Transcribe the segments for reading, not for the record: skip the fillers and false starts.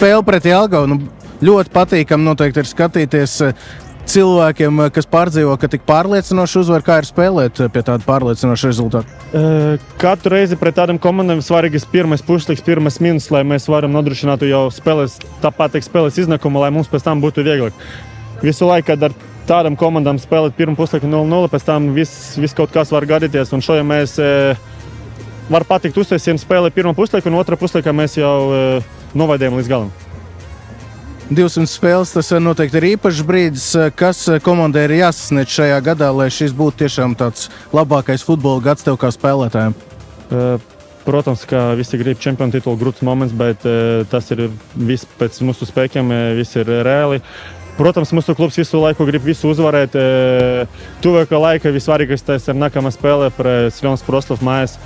spēle pret Jelgavu ļoti patīkami noteikti ir skatīties cilvēkiem, kas pārdzīvo, ka tik pārliecinoši uzvar, kā ir spēlēt pie tāda pārliecinoša rezultāta. Katru reizi pret tādām komandām svarīgs pirmais puslīgs, pirmais minūtes, lai mēs varam nodrošināt jau spēles iznakumu, lai mums pēc tam būtu vieglāk. Visu laiku, kad ar tādām komandām spēlēt pirmu puslīgu 0-0, pēc tam viss kaut kas var gadīties. Un šodien mēs var patikt uztaisījām spēlēt pirmu puslīgu, un otrā puslīgā mēs jau novaidējām līdz galam. 200 spēles, tas noteikti ir īpašs brīdis. Kas komandai ir jāsasniedz šajā gadā, lai šis būtu tiešām tāds labākais futbola gads tev kā spēlētājiem? Protams, ka visi grib čempionu titulu, grūts moments, bet tas ir viss pēc mūsu spēkiem, viss ir reāli. Protams, mūsu klubs visu laiku grib visu uzvarēt. Tuvākā laika vissvarīgākais ir nākamā spēle pret Sļonas Proslavu mājās.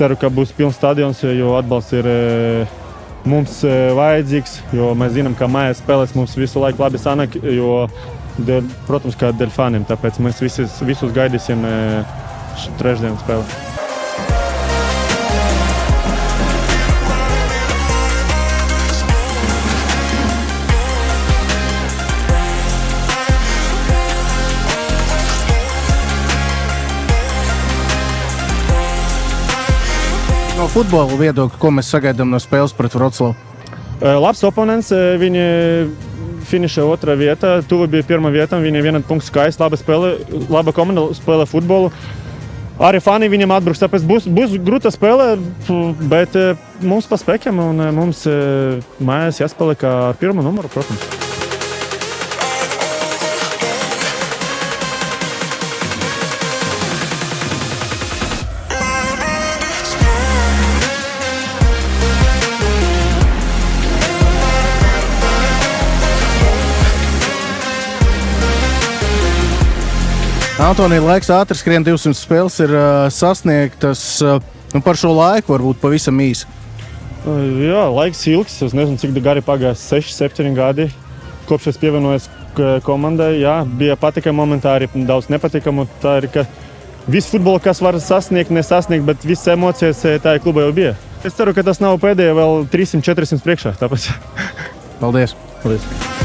Ceru, ka būs pilns stadions, jo atbalsts ir mums vajadzīgs, jo mēs zinām, ka mājās spēlēs mums visu laiku labi sanāk, jo, protams, kā dēļ faniem, tāpēc mēs visus gaidīsim trešdienas spēli. No futbola viedokļa, ko mēs sagaidām no spēles pret Vroclavu? Labs oponents, viņi finiša otrā vieta, tuvu bija pirmā vieta, viņi vienādi punkts skaists, laba komanda spēlē futbolu. Arī fani viņam atbruks, tāpēc būs grūta spēle, bet mums pa spēkiem un mums mājās jāspēlē kā ar pirmo numuru, protams. Antonija, laiks ātri skrien, 200 spēles ir sasniegtas. Par šo laiku varbūt pavisam īsi. Jā, laiks ilgs. Es nezinu, cik gari pagājās 6-7 gadi. Kopš es pievienojos komandai, jā, bija patīkami momenti, arī daudz nepatīkamu. Tā ir, ka viss futbola, kas var sasniegt, nesasniegt, bet visas emocijas tā kluba jau bija. Es ceru, ka tas nav pēdējā vēl 300-400 priekšā. Tāpēc. Paldies! Paldies!